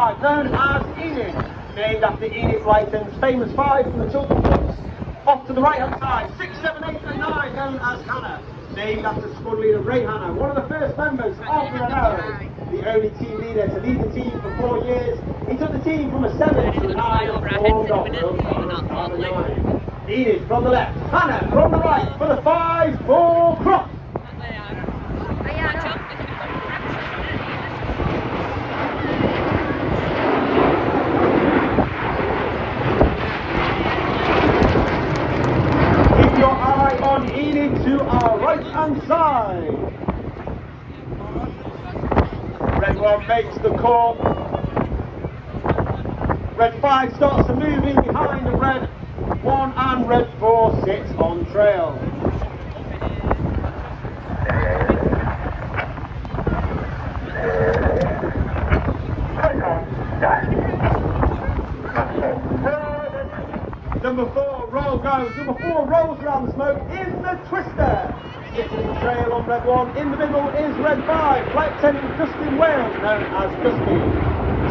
known as Enid, named after Enid Blyton's famous 5 from the children's books. Off to the right hand side, 6, 7, 8 and 9, known as Hannah, named after squad leader Ray Hannah, one of the first members of the Arrows, the only team leader to lead the team for 4 years. He took the team from a 7 to a 9 and performed on World Cup 9. Enid from the left, Hannah from the right for the 5-4 cross. Enid to our right hand side. Red 1 makes the call. Red 5 starts to move in behind the Red 1 and Red 4 sits on trail. Number 4 roll goes. Number 4 rolls around the smoke in the twister. Sitting trail on Red 1. In the middle is Red 5. Flight attendant Dustin Wales, known as Dusty.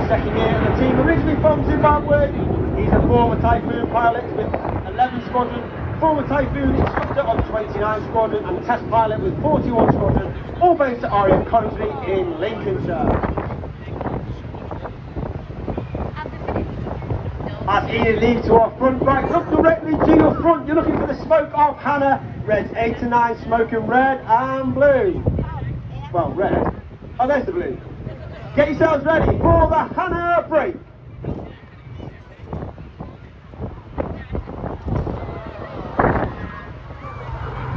Second year of the team, originally from Zimbabwe. He's a former Typhoon pilot with 11 Squadron, former Typhoon instructor on 29 Squadron and test pilot with 41 Squadron, all based at RAF Coventry in Lincolnshire. As Enid leads to our front right, look directly to your front. You're looking for the smoke of Hannah. Reds 8 and 9 smoking red and blue. Well, red. Oh, there's the blue. Get yourselves ready for the Hannah break.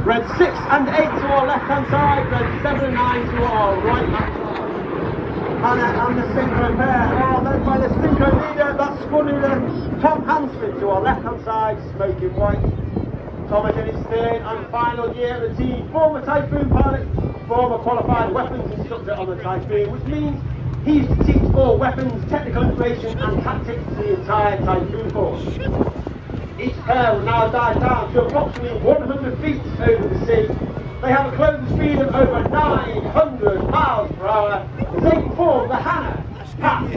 Red 6 and 8 to our left hand side. Red 7 and 9 to our right hand side. Hannah and the synchro pair are led by the synchro leader, that's squad leader Tom Hansford to our left hand side, smoking white. Tom is in his third and final year of the team, former Typhoon pilot, former qualified weapons instructor on the Typhoon, which means he used to teach all weapons, technical information and tactics to the entire Typhoon force. Each pair will now dive down to approximately 100 feet over the sea. They have a closing speed of over 900 miles per hour as they perform the Hannah pass.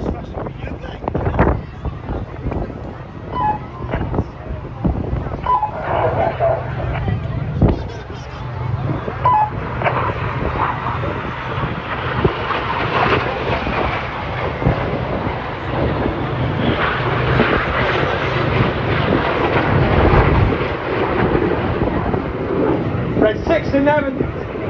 Red 6 and 11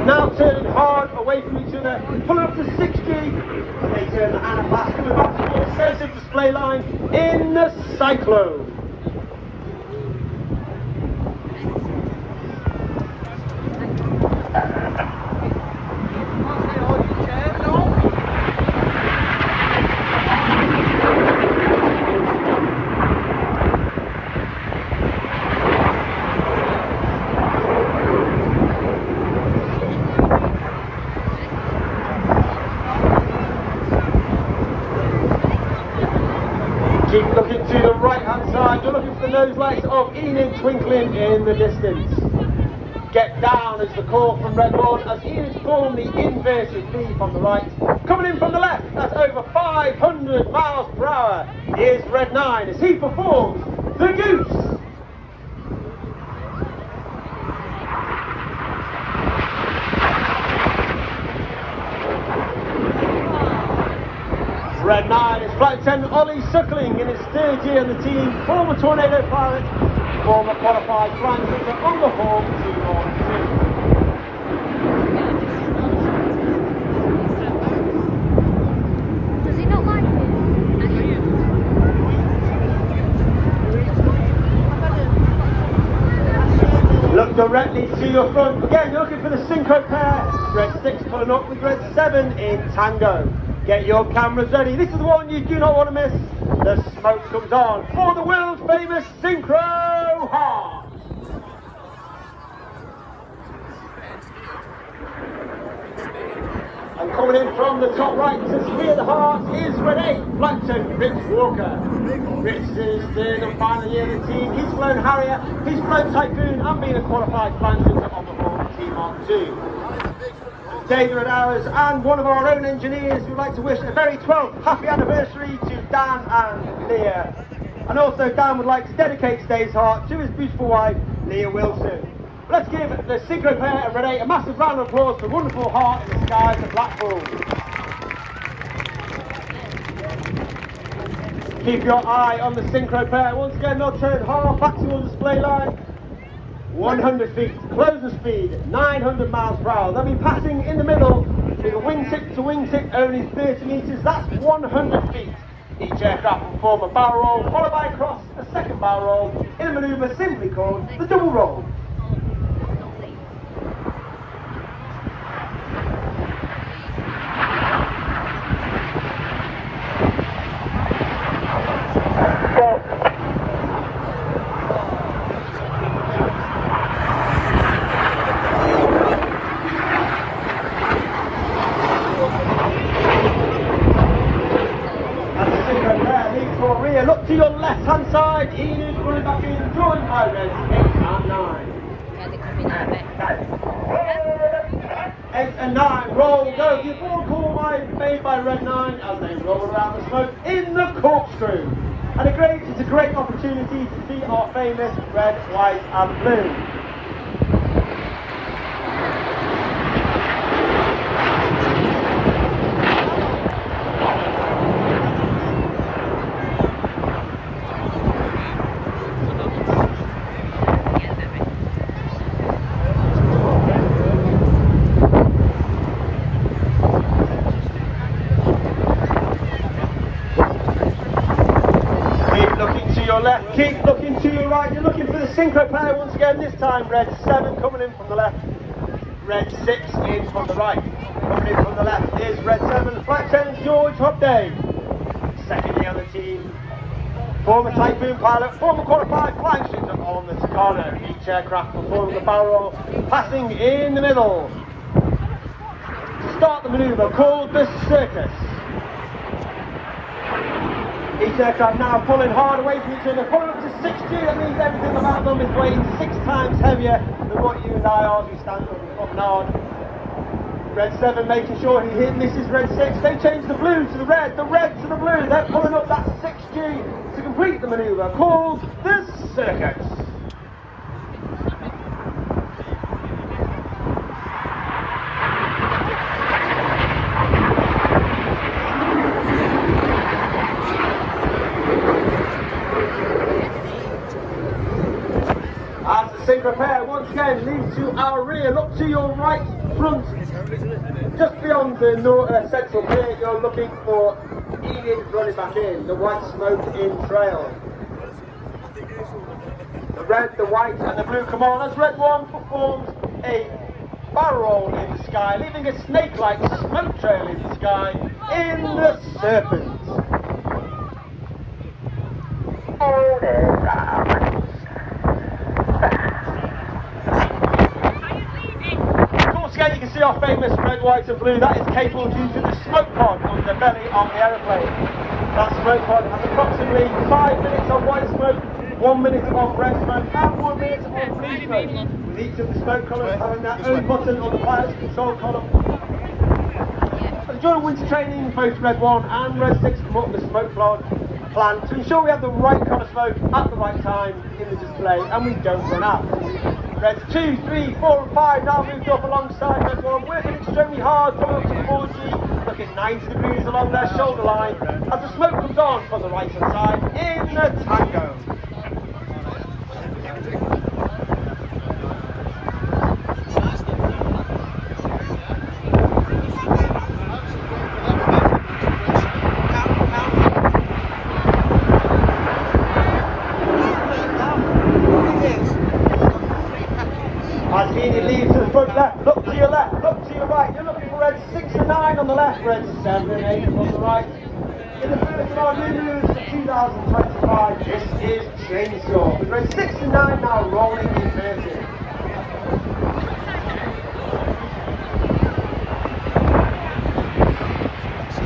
now turning hard away from each other, pulling up to 6G, and they turn the Hannah pass coming back towards the centre display line in the Cyclone. Keep looking to the right hand side, you're looking for the nose lights of Enid twinkling in the distance. Get down is the call from Red 1 as Enid form the inverted V from the right. Coming in from the left, that's over 500 miles per hour, is Red 9 as he performs the Goose. Red 9 is Flight Attendant Ollie Suckling in his third year of the team, former Tornado pilot, former qualified flying instructor on the Hawk 2-2. Does he not like it? Look directly to your front. Again, you're looking for the synchro pair. Red 6 pulling up with Red 7 in Tango. Get your cameras ready. This is the one you do not want to miss. The smoke comes on for the world famous Synchro Heart. And coming in from the top right to spear the heart is Red 8, Flight Attendant Rich Walker. Rich is in his third and final year of the team. He's flown Harrier, he's flown Typhoon and been a qualified flying instructor on the Hawk Mark 2. Today they're at ours, and one of our own engineers would like to wish a very 12th happy anniversary to Dan and Leah. And also Dan would like to dedicate today's heart to his beautiful wife, Leah Wilson. Let's give the synchro pair and Renee a massive round of applause for the wonderful heart in the skies of Blackpool. Keep your eye on the synchro pair. Once again, they'll turn hard back towards the display line. 100 feet, closing speed, 900 miles per hour. They'll be passing in the middle with a wingtip to wingtip only 30 metres. That's 100 feet. Each aircraft will form a barrel roll, followed by a cross, a second barrel roll, in a manoeuvre simply called the double roll. Look to your left-hand side, Enid running back in, joined by Reds 8 and 9. 8 and 9, roll, go. The ball call made by Red 9 as they roll around the smoke in the corkscrew. And it's a great opportunity to see our famous red, white and blue. Left, keep looking to your right, you're looking for the synchro pair once again, this time Red 7 coming in from the left, Red 6 in from the right. Coming in from the left is Red 7, Flight 10 George Hobday. Second year on the team, former Typhoon pilot, former qualified flying instructor on the Takano. Each aircraft performing the barrel roll, passing in the middle. To start the manoeuvre called the circus. Each aircraft now pulling hard away from each other, pulling up to 6G. That means everything about them is weighing 6 times heavier than what you and I are as we stand on the promenade. Red 7 making sure he misses Red 6. They change the blue to the red to the blue. They're pulling up that 6G to complete the manoeuvre called the circus. As the synchro pair once again leads to our rear, look to your right front. Just beyond the central pier, you're looking for Enid running back in, the white smoke in trail. The red, the white and the blue come on as Red 1 performs a barrel roll in the sky, leaving a snake-like smoke trail in the sky in the serpent. Again, you can see our famous red, white and blue. That is capable due to the smoke pod on the belly of the aeroplane. That smoke pod has approximately 5 minutes of white smoke, 1 minute of red smoke and 1 minute of blue smoke, with each of the smoke colours having their own button on the pilot's control column. And during winter training, both Red 1 and Red 6 come up with a smoke plan to ensure we have the right kind of smoke at the right time in the display and we don't run out. Reds 2, 3, 4 and 5 now moved up alongside Red 1, working extremely hard, coming up to 4G, looking 90 degrees along their shoulder line as the smoke comes on from the right hand side in the tango. As Enid leaves to the front left, look to your left, look to your right. You're looking for Red 6 and 9 on the left, Red 7 and 8 on the right. In the first of our new moves for 2025, this is Chainsaw, with Red 6 and 9 now rolling inverted.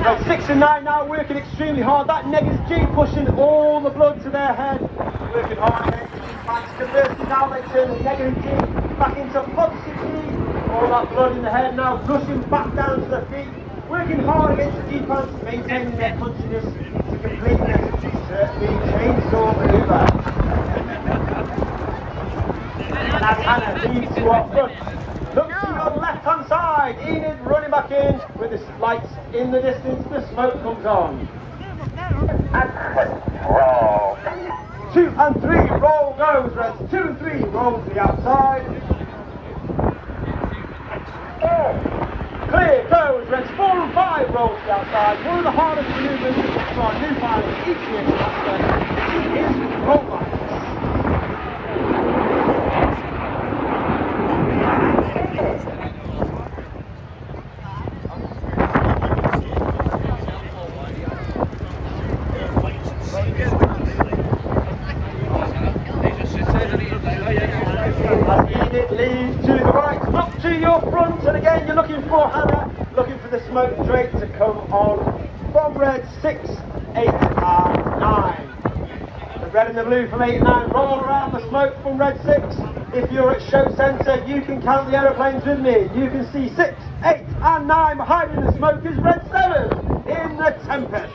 Red 6 and 9 now working extremely hard. That negative G pushing all the blood to their head. Working hard against the G-pants. Conversely now they turn the negative G back into positive G. All that blood in the head now gushing back down to the feet. Working hard against the G-pants, maintaining their punchiness to complete the chainsaw maneuver. And as Hannah leads to our front, look to your left-hand side. Enid running back in with the lights in the distance. The smoke comes on. Roll. 2 and 3, roll goes, Reds. 2 and 3, roll to the outside. Clear goes, Reds. 4 and 5, roll to the outside. One of the hardest maneuvers for our new pilots each year to master is roll lights. It leads to the right, up to your front, and again you're looking for Hannah, looking for the smoke drake to come on from red 6, 8 and 9. The red and the blue from 8 and 9 roll around the smoke from red 6. If you're at show centre, you can count the aeroplanes with me. You can see 6, 8 and 9 behind in the smoke is red 7 in the Tempest.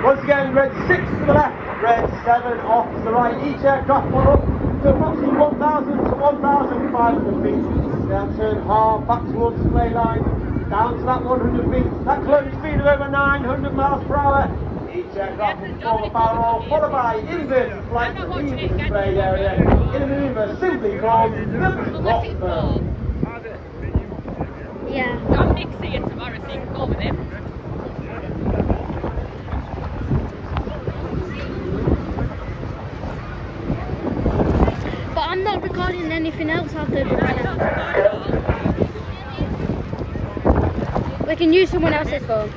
Once again, red 6 to the left, red 7 off to the right. Each aircraft will up to approximately 1,000 to 1,500 feet. Then turn hard back towards the play line, down to that 100 feet. That closing speed of over 900 miles per hour. Each aircraft will form a barrel roll, followed by inverted flight to leave the display area in a manoeuvre simply called the drop burn. Yeah. Dominic's here tomorrow, so you can go with him. I'm not recording anything else after the banner. We can use someone else's phone.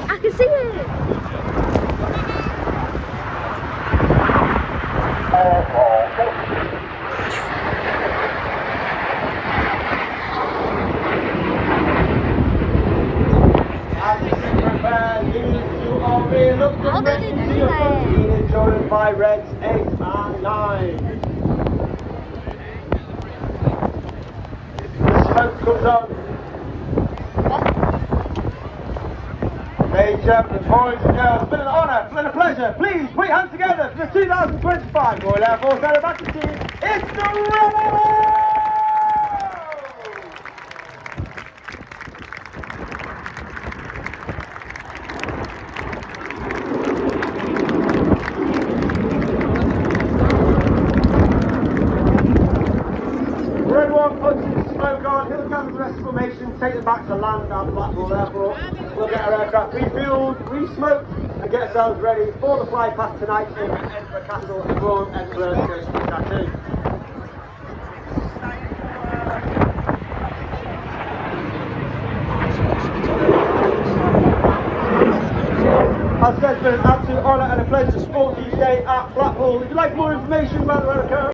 I can see it! How did they do that? Joined by Reds 8 and 9. The smoke comes on. Ladies and gentlemen, boys and girls, it's been an honour, it's been a pleasure. Please put your hands together for the 2025 Royal Air Force Aerobatic Team. It's the Rebels! Smoke on, he'll gather the rest of the formation, take them back to land at Blackpool Airport. We'll get our aircraft refueled, re-smoked, and get ourselves ready for the fly past tonight in Edinburgh Castle and Royal Edinburgh Coast Tattoo. As I said, it's been an absolute honour and a pleasure to support you today at Blackpool. If you'd like more information about the aircraft,